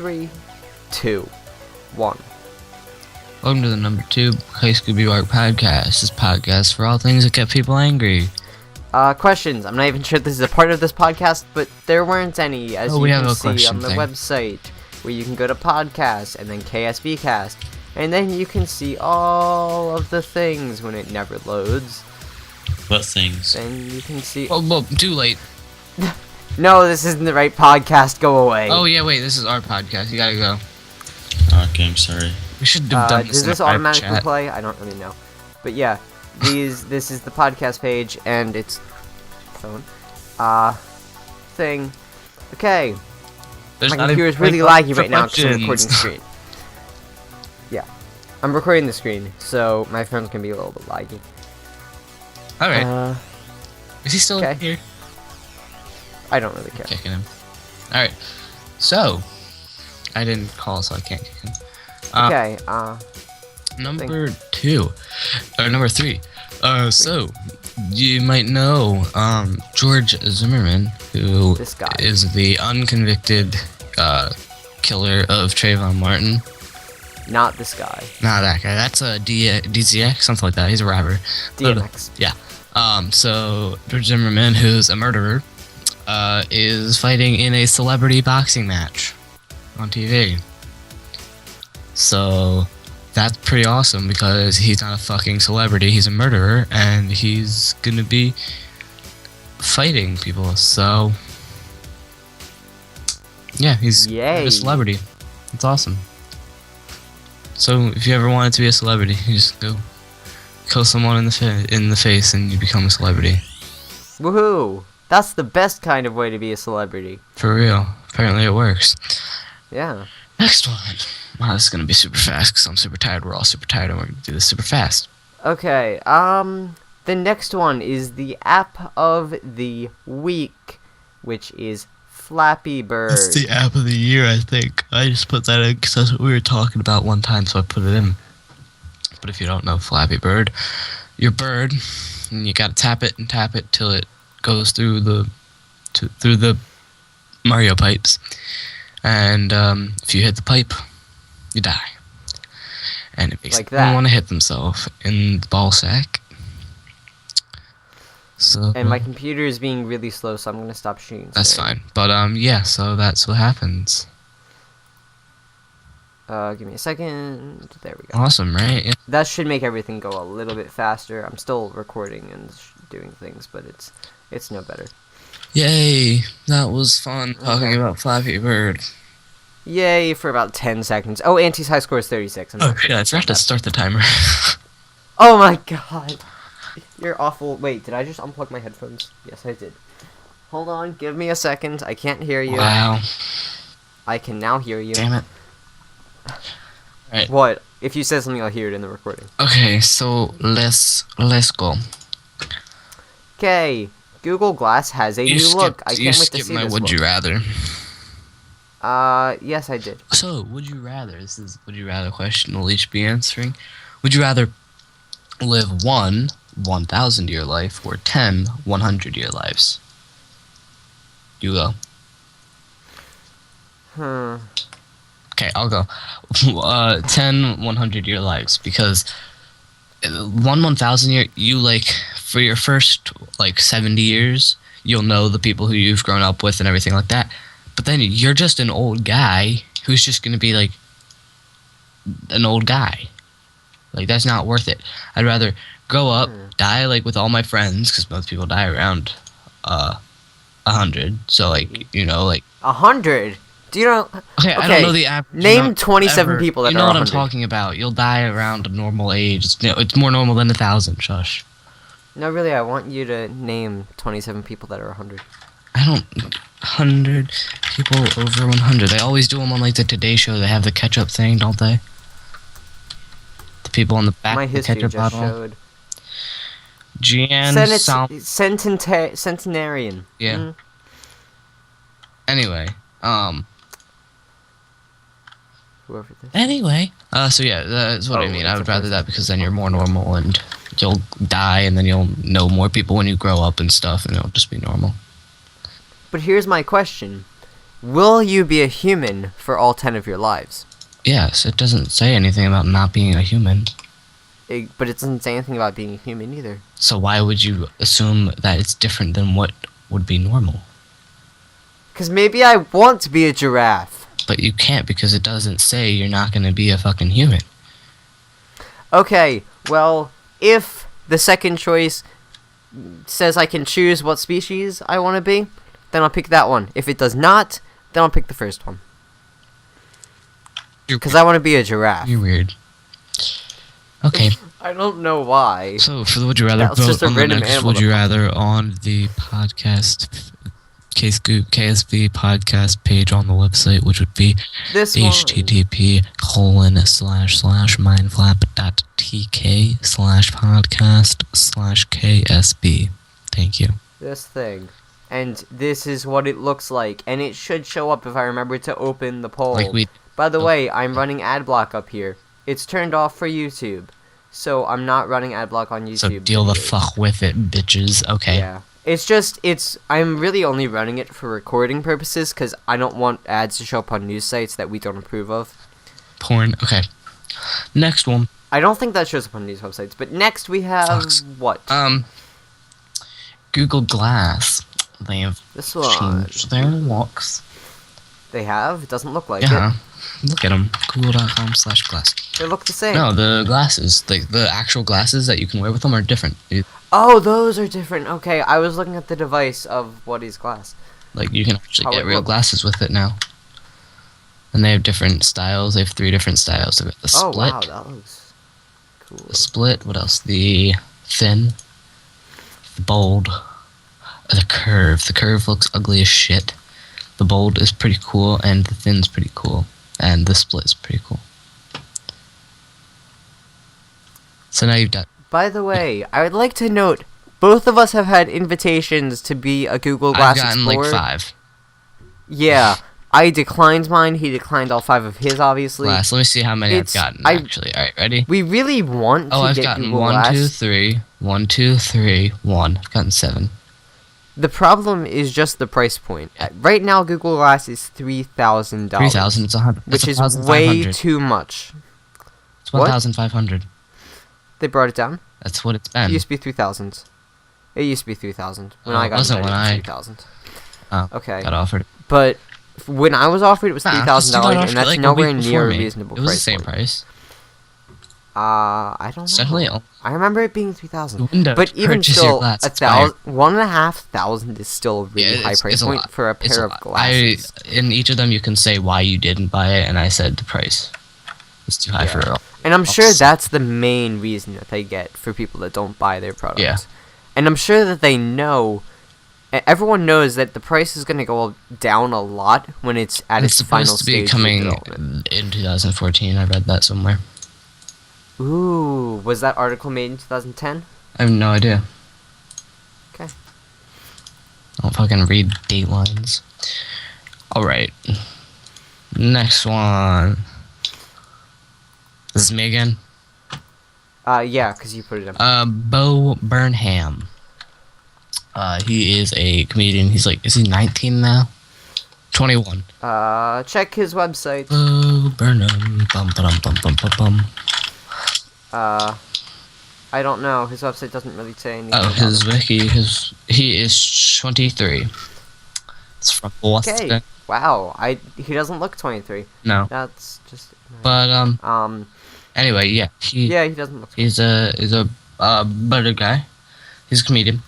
3, 2, 1. Welcome to the number 2 KSB2 podcast. This podcast for all things that get people angry. Questions. I'm not even sure if this is a part of this podcast, but there weren't any, as you can see on the website, where you can go to podcast and then KSBcast, and then you can see all of the things when it never loads. What things? And you can see. Well, too late. No, this isn't the right podcast. Go away. Oh yeah, wait. This is our podcast. You gotta go. Okay, I'm sorry. We should have done this. Does this automatically play? I don't really know. But yeah, this is the podcast page and it's phone thing. Okay. My computer is really laggy right now because I'm recording the screen. Yeah, I'm recording the screen, so my phone's gonna be a little bit laggy. All right. Is he still here? I don't really care. Kicking him. All right. So, I didn't call, so I can't kick him. Okay. Number 3. So you might know George Zimmerman, who is the unconvicted killer of Trayvon Martin. Not this guy. Not that guy. That's a DZX, something like that. He's a rapper. DMX. Yeah. So George Zimmerman, who's a murderer, is fighting in a celebrity boxing match on TV. So that's pretty awesome because he's not a fucking celebrity, he's a murderer, and he's gonna be fighting people. So yeah, he's a celebrity. It's awesome. So if you ever wanted to be a celebrity, you just go kill someone in the face and you become a celebrity. Woohoo! That's the best kind of way to be a celebrity. For real. Apparently it works. Yeah. Next one. Wow, this is gonna be super fast because I'm super tired. We're all super tired and we're gonna do this super fast. Okay, the next one is the app of the week, which is Flappy Bird. It's the app of the year, I think. I just put that in because that's what we were talking about one time, so I put it in. But if you don't know Flappy Bird, your bird, and you gotta tap it till it goes through the Mario pipes, and if you hit the pipe, you die, and it makes them want to hit themselves in the ball sack. So and my computer is being really slow, so I'm gonna stop shooting. That's fine, but yeah, so that's what happens. Give me a second. There we go. Awesome, right? Yeah. That should make everything go a little bit faster. I'm still recording and doing things, but it's no better. Yay! That was fun talking about Flappy Bird. Yay for about 10 seconds. Oh, Auntie's high score is 36. Oh shit! I forgot to start the timer. Oh my god! You're awful. Wait, did I just unplug my headphones? Yes, I did. Hold on, give me a second. I can't hear you. Wow. I can now hear you. Damn it. Right. What? If you said something, I'll hear it in the recording. Okay, so let's go. Okay, Google Glass has a new look. I can't wait to see my this would look. you rather. Yes, I did. So, would you rather? This is would you rather question we'll each be answering. Would you rather live 1 1,000-year life or 10 100-year lives? You go. Okay, I'll go. 10 100-year lives, because 1 1,000-year, you for your first 70 years, you'll know the people who you've grown up with and everything like that. But then you're just an old guy who's just gonna be an old guy. That's not worth it. I'd rather grow up, die with all my friends, because most people die around 100. So 100. Do you know? Okay, I don't know the average. Name 27 people that you know are what 100. I'm talking about. You'll die around a normal age. It's more normal than 1,000. Shush. No, really, I want you to name 27 people that are 100. I don't. 100 people over 100. They always do them on the Today Show. They have the ketchup thing, don't they? The people on the back of the ketchup bottle. Showed. Centenarian. Yeah. Mm-hmm. Anyway, Whoever this. Anyway, so yeah, that's what I mean. I would rather that because then you're more normal and you'll die, and then you'll know more people when you grow up and stuff, and it'll just be normal. But here's my question: will you be a human for all 10 of your lives? Yes, it doesn't say anything about not being a human. But it doesn't say anything about being a human either. So why would you assume that it's different than what would be normal? Because maybe I want to be a giraffe. But you can't, because it doesn't say you're not going to be a fucking human. Okay, well, if the second choice says I can choose what species I want to be, then I'll pick that one. If it does not, then I'll pick the first one. Because I want to be a giraffe. You're weird. Okay. I don't know why. So, for the Would You Rather, vote on the next Would You Rather on the podcast, KSB podcast page on the website, which would be http://mindflap.tk/podcast/KSB. Thank you. This thing. And this is what it looks like. And it should show up if I remember to open the poll. By the way, I'm running AdBlock up here. It's turned off for YouTube. So I'm not running AdBlock on YouTube. So deal the fuck with it, bitches. Okay. Yeah. I'm really only running it for recording purposes because I don't want ads to show up on news sites that we don't approve of. Porn. Okay. Next one. I don't think that shows up on news websites. But next we have what? Google Glass. They have changed their looks. They have? It doesn't look like it. Look at them. Google.com/glass. They look the same. No, the glasses, the actual glasses that you can wear with them are different. Oh, those are different. Okay, I was looking at the device of what is glass. Like, you can actually get real glasses with it now. And they have different styles. They have 3 different styles. They've got the split. Oh, wow, that looks cool. The split. What else? The thin. The bold. The curve. The curve looks ugly as shit. The bold is pretty cool, and the thin's pretty cool. And the split's pretty cool. So now you've done. By the way, I would like to note, both of us have had invitations to be a Google Glass Explorer. I've gotten like 5. Yeah, I declined mine. He declined all 5 of his, obviously. Let me see how many I've gotten, actually. Alright, ready? We really want to get Google Glass. I've gotten 1, 2, 3. 1, 2, 3, 1. I've gotten 7. The problem is just the price point. Right now, Google Glass is $3,000. $3,000. It's 100. Which is way too much. It's 1,500. They brought it down. That's what it's been. It used to be 3,000. It used to be 3,000 when I got it. It was 3,000. Oh, okay. Got offered. But when I was offered, it was $3,000, and that's nowhere near a reasonable price. It was the same price. I don't know. Definitely. I remember it being 3,000. But even still, $1,500 is still a really high price point for a pair of glasses. In each of them, you can say why you didn't buy it, and I said the price. It's too high for it. And I'm sure that's the main reason that they get for people that don't buy their products. Yeah. And I'm sure that they know. Everyone knows that the price is going to go down a lot when it's at its final stage. It's supposed to be coming in 2014. I read that somewhere. Ooh, was that article made in 2010? I have no idea. Okay. I don't fucking read datelines. Alright. Next one. This is me again? Yeah, because you put it in. Bo Burnham. He is a comedian. He's like, is he 19 now? 21. Check his website. Bo Burnham. Bum, bum, bum, bum, bum, bum. I don't know. His website doesn't really say anything. Oh, his wiki, he is 23. It's from Boston. Okay. Wow. He doesn't look 23. No. That's just. But Anyway, yeah. He doesn't look. He's a better guy. He's a comedian,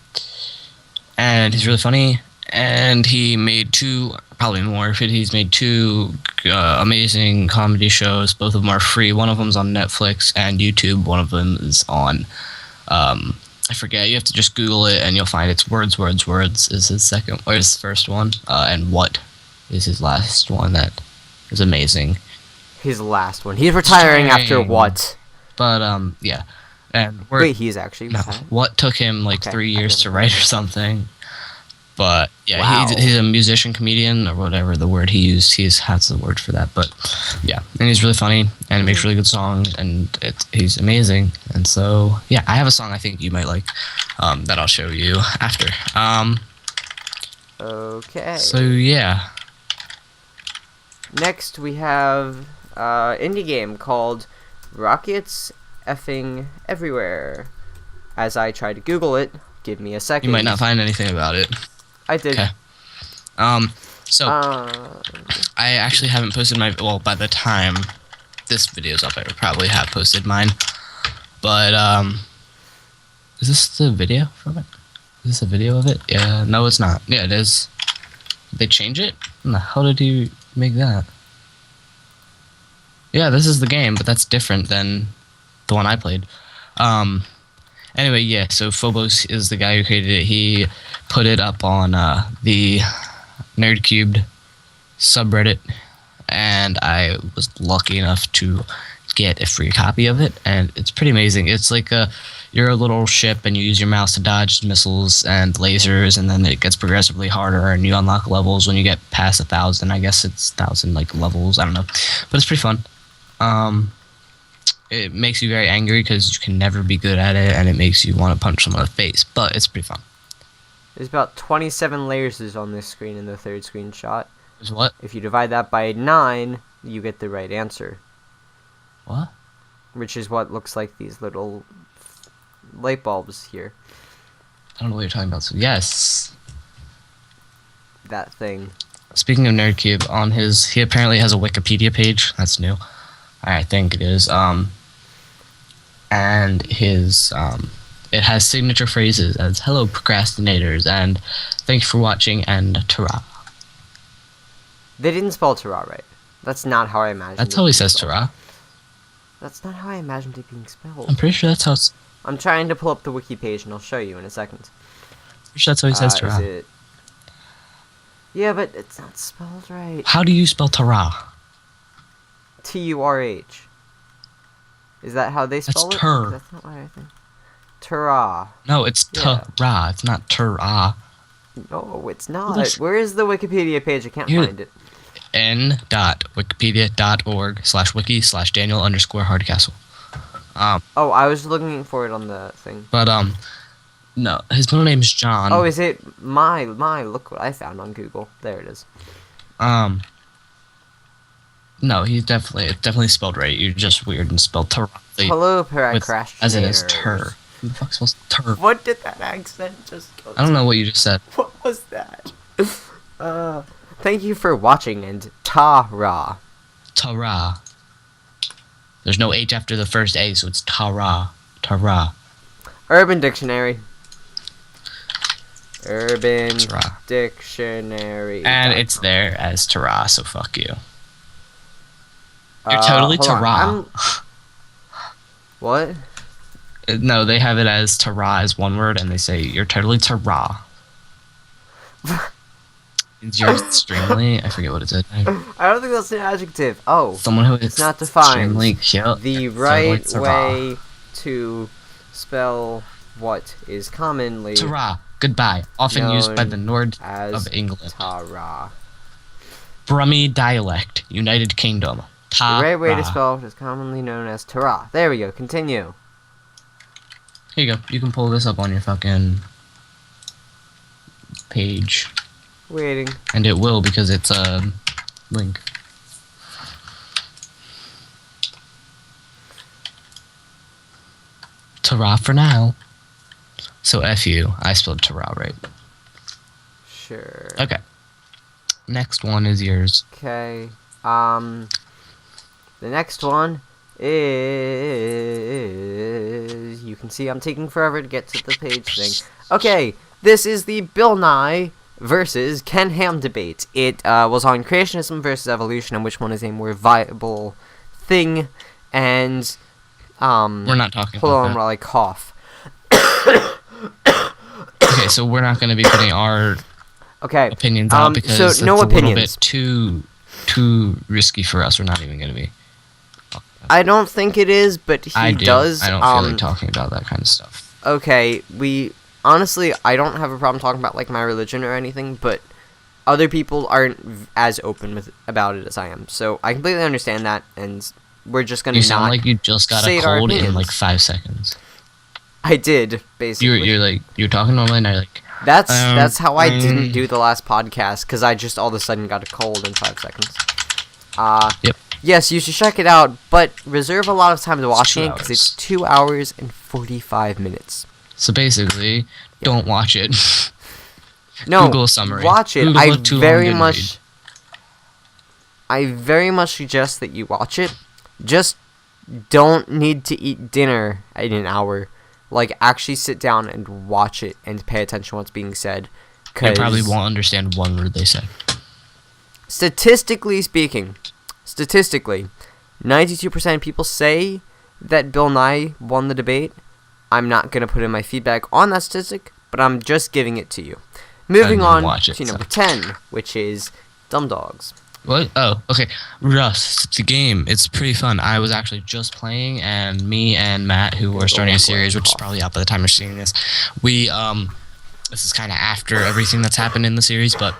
and he's really funny. And he made 2, probably more, but he's made 2 amazing comedy shows. Both of them are free. One of them's on Netflix and YouTube. One of them is on, I forget. You have to just Google it, and you'll find it's Words is his second or his first one, and What is his last one that is amazing. His last one. He's retiring after What? But yeah. And wait, he's actually retired? What took him like 3 years to write or something. But yeah, he's a musician, comedian, or whatever the word he used. He has the word for that. But yeah, and he's really funny and he makes really good songs, and he's amazing. And so yeah, I have a song I think you might like that I'll show you after. Okay. So yeah, Next, we have indie game called Rockets Effing Everywhere. As I try to Google it, give me a second. You might not find anything about it. I did. Okay. So I actually haven't posted my. Well, by the time this video's up, I probably have posted mine. But is this the video from it? Is this a video of it? Yeah. No, it's not. Yeah, it is. Did they change it? How did you make that? Yeah, this is the game, but that's different than the one I played. Anyway, yeah, so Phobos is the guy who created it. He put it up on the Nerdcubed subreddit, and I was lucky enough to get a free copy of it, and it's pretty amazing. It's like you're a little ship, and you use your mouse to dodge missiles and lasers, and then it gets progressively harder, and you unlock levels when you get past 1,000. I guess it's 1,000 like levels. I don't know, but it's pretty fun. It makes you very angry because you can never be good at it, and it makes you want to punch someone in the face, but it's pretty fun. There's about 27 lasers on this screen in the third screenshot. There's what? If you divide that by 9, you get the right answer. What? Which is what looks like these little light bulbs here. I don't know what you're talking about. So yes. That thing. Speaking of Nerdcube, he apparently has a Wikipedia page. That's new. I think it is. And his it has signature phrases as "Hello, procrastinators," and "Thank you for watching," and "Ta-ra." They didn't spell "ta-ra" right. That's not how I imagined. That's how he says "ta-ra." That's not how I imagined it being spelled. I'm pretty sure that's how it's... I'm trying to pull up the wiki page, and I'll show you in a second. Pretty sure that's how he says "ta-ra." Is it... Yeah, but it's not spelled right. How do you spell "ta-ra"? T-U-R-H. Is that how they spell That's it? tur. That's not what I think. Ta-ra. No, it's ta-ra. It's not ta-ra. No, it's not. Where is the Wikipedia page? I can't find it. n.wikipedia.org/wiki/Daniel_Hardcastle. Oh, I was looking for it on the thing. But no, his middle name is John. Oh, is it my? Look what I found on Google. There it is. No, it's definitely spelled right. You're just weird and spelled "ta-ra." Hello, procrastinators. As it is "tur." Who the fuck spells "tur"? What did that accent just go to? I don't know what you just said. What was that? Thank you for watching, and ta-ra. Ta-ra. There's no H after the first A, so it's ta-ra. Ta-ra. Urban Dictionary. Urban Ta-ra. Dictionary. And it's there as ta-ra, so fuck you. You're totally ta-ra. What? No, they have it as ta-ra as one word, and they say, you're totally ta-ra. You're extremely... I forget what it said. I don't think that's an adjective. Oh. Someone who it's not defined. Cute. The right way to spell what is commonly... Ta-ra. Goodbye. Often used by the Nord of England. Ta-ra. Brummie dialect. United Kingdom. Ta-ra. The right way to spell what is commonly known as ta-ra. There we go. Continue. Here you go. You can pull this up on your fucking page. Waiting. And it will because it's a link. Ta-ra for now. So F you. I spelled ta-ra right. Sure. Okay. Next one is yours. Okay. The next one is... You can see I'm taking forever to get to the page thing. Okay, this is the Bill Nye versus Ken Ham debate. It was on creationism versus evolution and which one is a more viable thing. And we're not talking hold about on that. while I cough. Okay, so we're not going to be putting our opinions out because so it's no a opinions. little bit too risky for us. We're not even going to be. I don't think it is, but he does. I don't feel like talking about that kind of stuff. Okay, honestly, I don't have a problem talking about like my religion or anything, but other people aren't as open about it as I am. So I completely understand that, and we're just gonna. You sound like you just got a cold in like 5 seconds. I did, basically. You're talking normally, and I like. That's how I didn't do the last podcast, because I just all of a sudden got a cold in 5 seconds. Yep. Yes, you should check it out, but reserve a lot of time to watching it because it's 2 hours and 45 minutes. So basically, don't watch it. No, Google summary. Watch it. Google I it too very long, much, I very much suggest that you watch it. Just don't need to eat dinner in an hour. Like, actually sit down and watch it and pay attention to what's being said. You probably won't understand one word they say. Statistically speaking, 92% of people say that Bill Nye won the debate. I'm not going to put in my feedback on that statistic, but I'm just giving it to you. Moving on to number 10, which is Dumbdogs. What? Oh, okay. Rust, it's a game. It's pretty fun. I was actually just playing, and me and Matt, who are starting a series, which is probably out by the time you're seeing this, we, this is kind of after everything that's happened in the series, but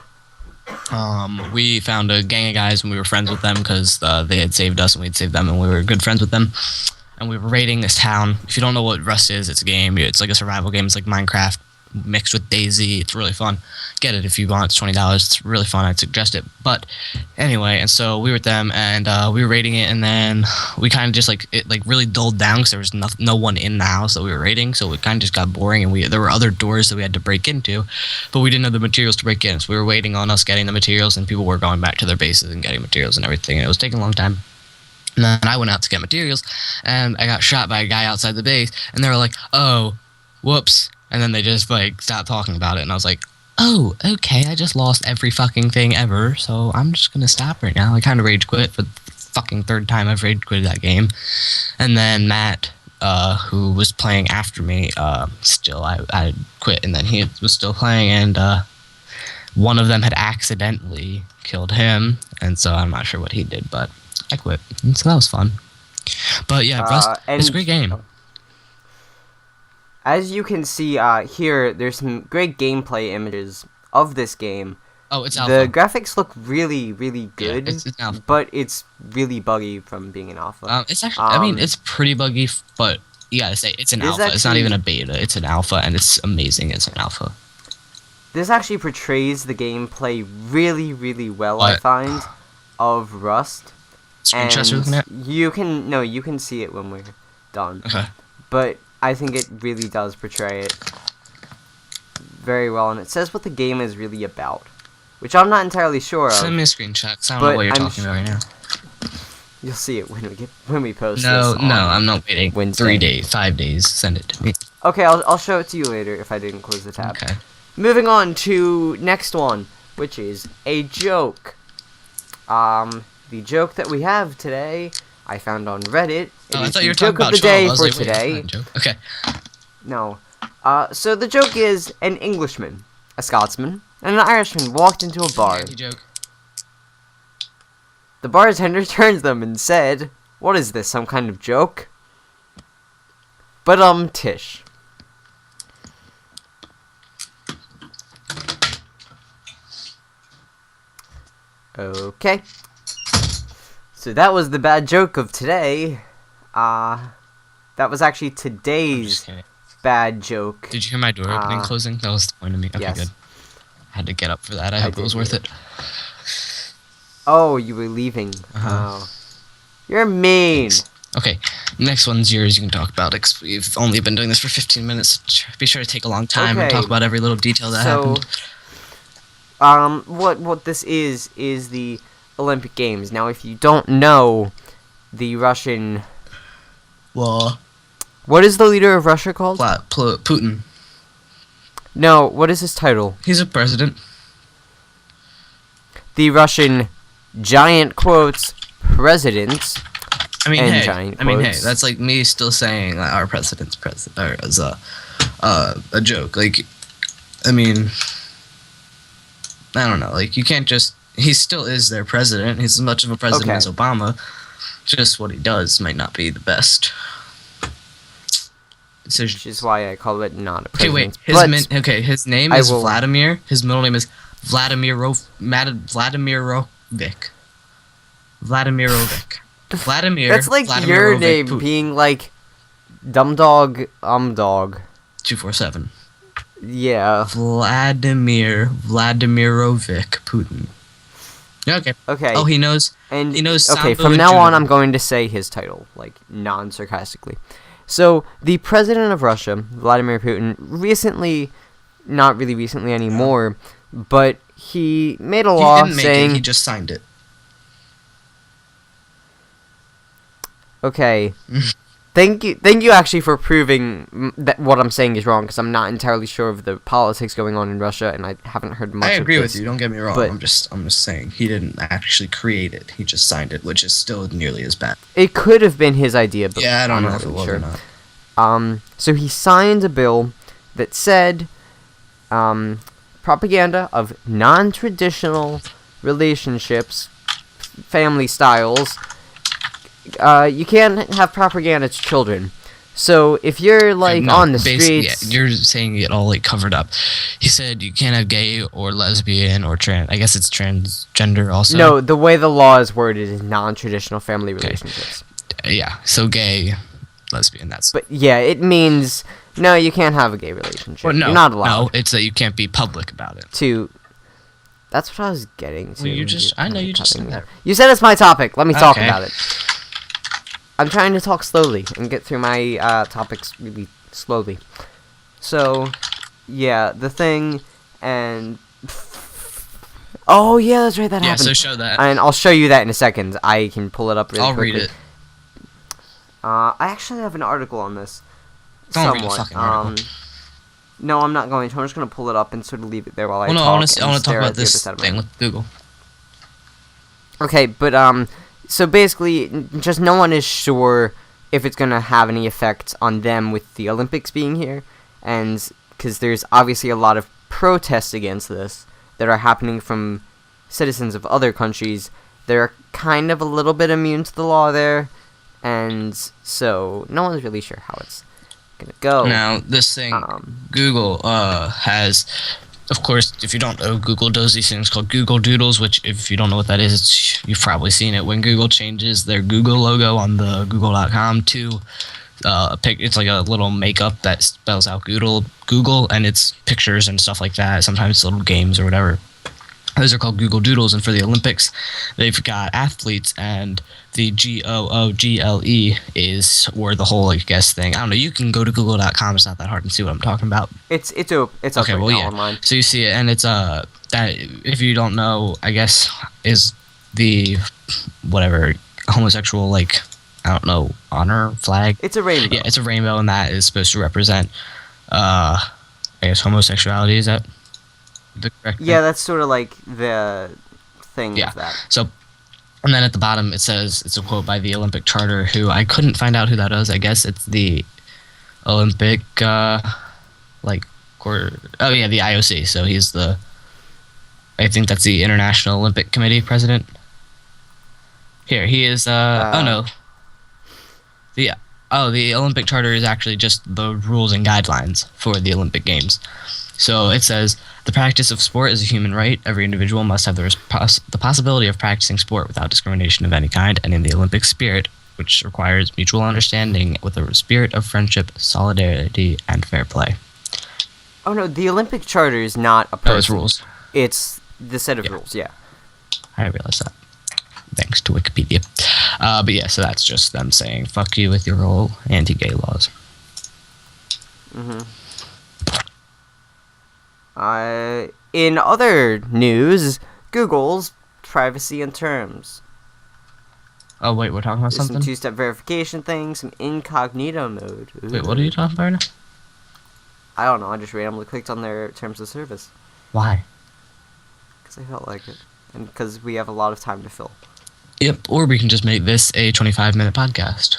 we found a gang of guys, and we were friends with them because they had saved us, and we'd saved them, and we were good friends with them. And we were raiding this town. If you don't know what Rust is, it's a game. It's like a survival game. It's like Minecraft mixed with Daisy. It's really fun. Get it if you want. It's $20. It's really fun. I'd suggest it. But anyway, and so we were with them, and we were raiding it, and then we kind of just really dulled down because there was no one in the house that we were raiding, so it kind of just got boring, and there were other doors that we had to break into, but we didn't have the materials to break in, so we were waiting on us getting the materials, and people were going back to their bases and getting materials and everything, and it was taking a long time. And then I went out to get materials, and I got shot by a guy outside the base, and they were like, oh, whoops. And then they just, stopped talking about it, and I was like, oh, okay, I just lost every fucking thing ever, so I'm just gonna stop right now. I kind of rage quit for the fucking third time I've rage quitted that game. And then Matt, who was playing after me, still, I quit, and then he was still playing, and one of them had accidentally killed him, and so I'm not sure what he did, but I quit, and so that was fun. But yeah, Rust, it's a great game. As you can see here, there's some great gameplay images of this game. Oh, it's alpha. The graphics look really, really good, yeah, it's alpha. But it's really buggy from being an alpha. It's actually, I mean, it's pretty buggy, but you gotta say, it's an alpha. It's not even a beta. It's an alpha, and it's amazing as an alpha. This actually portrays the gameplay really, really well, I find, of Rust. Screenshots you're looking at? You can see it when we're done. Okay. But I think it really does portray it very well, and it says what the game is really about, which I'm not entirely sure of. Send me a screenshot, because I don't know what you're talking about right now. You'll see it when we post this. No, I'm not waiting. Wednesday. 3 days, 5 days. Send it to me. Okay, I'll show it to you later if I didn't close the tab. Okay. Moving on to next one, which is a joke. The joke that we have today, I found on Reddit. I thought you were talking about the day for like, today. Okay. No. So the joke is an Englishman, a Scotsman, and an Irishman walked into a bar. Joke. The bartender turned to them and said, "What is this, some kind of joke?" But Tish. Okay. So that was the bad joke of today. That was actually today's bad joke. Did you hear my door opening and closing? That was the point of me. Okay, yes. Good. I had to get up for that. I hope it was worth it. Oh, you were leaving. Oh. You're mean. Thanks. Okay, next one's yours. You can talk about it. We've only been doing this for 15 minutes. Be sure to take a long time and talk about every little detail that happened. What this is the Olympic Games. Now, if you don't know, the Russian... Well... What is the leader of Russia called? Putin. No, what is his title? He's a president. The Russian, giant quotes, president... hey, that's like me still saying our president's president as a joke. Like, I mean, I don't know. Like, you can't just. He still is their president. He's as much of a president as Obama. Just what he does might not be the best. Which is why I call it not a president. Okay, wait. His name is Vladimir. His middle name is Vladimirovic. That's like your name Putin. Being like Dumbdog, Dog. 247. Yeah. Vladimirovic Putin. Yeah, okay. Okay. Oh, he knows. And he knows. Okay, from now on, I'm going to say his title, like non-sarcastically. So, the president of Russia, Vladimir Putin, recently, not really recently anymore, but he made a law saying he just signed it. Okay. Thank you actually for proving that what I'm saying is wrong, because I'm not entirely sure of the politics going on in Russia, and I haven't heard much. I agree of with you. Don't get me wrong. But I'm just saying he didn't actually create it. He just signed it, which is still nearly as bad. It could have been his idea, but yeah, I don't I'm know not if it really was sure. or not. So he signed a bill that said, propaganda of non-traditional relationships, family styles. You can't have propaganda to children. So if you're like on the streets, you're saying it all like covered up. He said you can't have gay or lesbian or trans. I guess it's transgender also. No, the way the law is worded is non-traditional family relationships. Yeah, so gay, lesbian. That's. But yeah, it means no, you can't have a gay relationship. Well, no, you're not allowed. No, it's that you can't be public about it. That's what I was getting to. Well, I know you just said that. You said it's my topic. Let me talk about it. I'm trying to talk slowly and get through my topics really slowly. So, yeah, the thing, and... Oh, yeah, that's right, that happened. Yeah, so show that. And I'll show you that in a second. I can pull it up really quickly. I'll read it. I actually have an article on this. Don't read the fucking article. No, I'm not going to. I'm just going to pull it up and sort of leave it there while I talk. I want to talk about this thing with Google. Okay, but, so basically, just no one is sure if it's going to have any effect on them with the Olympics being here, and because there's obviously a lot of protests against this that are happening from citizens of other countries. They're kind of a little bit immune to the law there, and so no one's really sure how it's going to go. Now, this thing, Google has... Of course, if you don't know, Google does these things called Google Doodles, which, if you don't know what that is, you've probably seen it. When Google changes their Google logo on the Google.com to it's like a little makeup that spells out Google, and it's pictures and stuff like that. Sometimes it's little games or whatever. Those are called Google Doodles, and for the Olympics, they've got athletes, and the GOOGLE is where the whole, I guess, thing. I don't know. You can go to Google.com. It's not that hard and see what I'm talking about. It's up okay, right now online. So you see it, and it's that if you don't know, I guess is the whatever homosexual, like, I don't know, honor flag. It's a rainbow. Yeah, it's a rainbow, and that is supposed to represent I guess homosexuality. Is that the correct thing? Yeah, that's sort of like the thing of that. So, and then at the bottom it says, it's a quote by the Olympic Charter, who I couldn't find out who that is. I guess it's the Olympic, the IOC. So he's I think that's the International Olympic Committee president. Here, he is, the Olympic Charter is actually just the rules and guidelines for the Olympic Games. So it says, the practice of sport is a human right. Every individual must have the possibility of practicing sport without discrimination of any kind, and in the Olympic spirit, which requires mutual understanding with a spirit of friendship, solidarity, and fair play. Oh no, the Olympic Charter is not a person. No, it's rules. It's the set of rules, yeah. I realize that. Thanks to Wikipedia. But yeah, so that's just them saying, fuck you with your old anti-gay laws. In other news, Google's privacy and terms. Oh, wait, we're talking about something? Some two-step verification things, some incognito mode. Ooh. Wait, what are you talking about right now? I don't know, I just randomly clicked on their terms of service. Why? Because I felt like it. And because we have a lot of time to fill. Yep, or we can just make this a 25-minute podcast.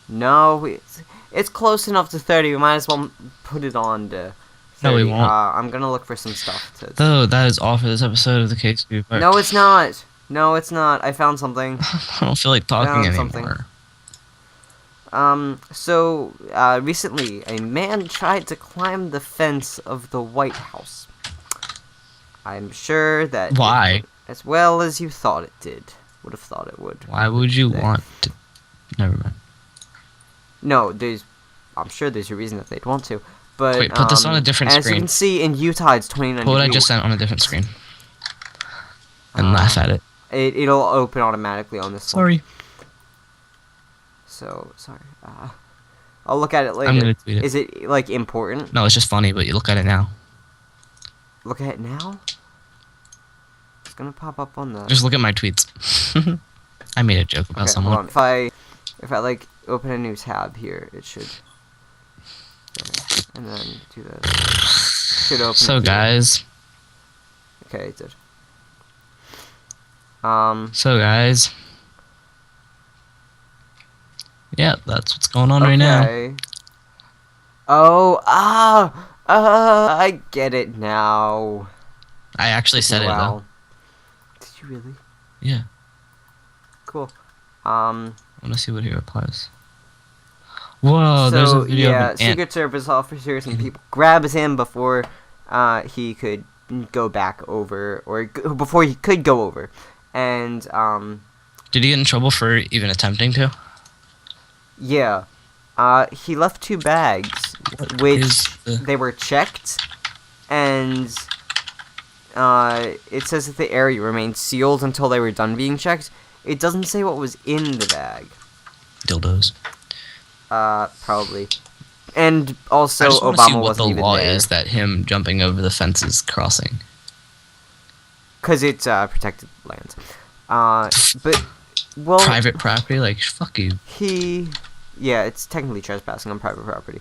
No, it's close enough to 30. We might as well put it on to 30. No, we won't. I'm going to look for some stuff. Oh, that is all for this episode of the KSB2. No, it's not. No, it's not. I found something. I don't feel like talking anymore. So, recently, a man tried to climb the fence of the White House. I'm sure that... Why? As well as you thought it did. Would have thought it would. Why would you want to... Never mind. No, I'm sure there's a reason that they'd want to. But, wait, put this on a different screen. As you can see, in Utah, it's 29 Put what I just sent on a different screen. and laugh at it. It'll open automatically on this Sorry. one. So, sorry. I'll look at it later. I'm gonna tweet it. Is it, like, important? No, it's just funny, but you look at it now. Look at it now? It's gonna pop up on the... Just look at my tweets. I made a joke about someone. Hold on. If I, like, open a new tab here, it should... Okay. And then do this. Should open So, guys... Okay, it did. So, guys... Yeah, that's what's going on right now. Oh, I get it now. I actually said it, though. Did you really? Yeah. Cool. I want to see what he replies. Whoa, there's a video of an ant. Secret Service officers and people grabs him before he could go back over, or before he could go over. And, Did he get in trouble for even attempting to? Yeah. He left 2 bags, which they were checked, and it says that the area remained sealed until they were done being checked. It doesn't say what was in the bag. Dildos. Probably. And also, I just want Obama to see what wasn't the even law there. is that him jumping over the fence is crossing. Because it's protected land. But, well... Private property? Like, fuck you. Yeah, it's technically trespassing on private property.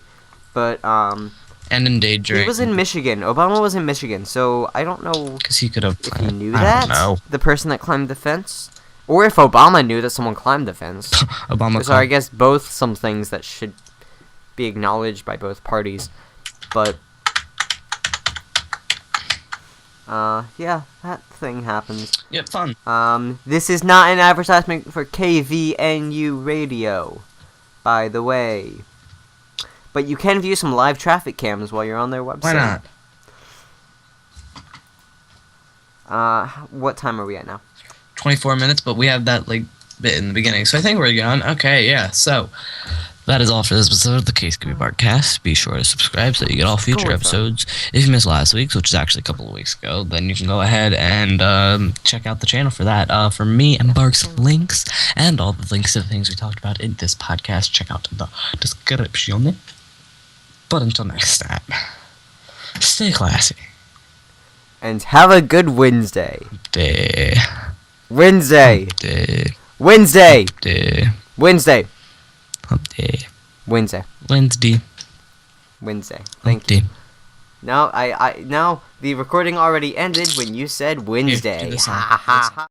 But, And endangering. he was in Michigan. Obama was in Michigan, so I don't know... Because he could have... If he knew that? I don't know. The person that climbed the fence? Or if Obama knew that someone climbed the fence. Obama So I guess both some things that should be acknowledged by both parties. But... yeah, that thing happens. Yeah, fun. This is not an advertisement for KVNU radio, by the way. But you can view some live traffic cams while you're on their website. Why not? What time are we at now? 24 minutes, but we have that, like, bit in the beginning. So I think we're going. Okay, yeah, so... That is all for this episode of the KSB2 podcast. Be sure to subscribe so that you get all future episodes. If you missed last week's, which is actually a couple of weeks ago, then you can go ahead and check out the channel for that. For me and Bark's links and all the links to the things we talked about in this podcast, check out the description. But until next time, stay classy. And have a good Wednesday. Wednesday. Wednesday. Thank you. Now the recording already ended when you said Wednesday. Here, do this Ha ha ha.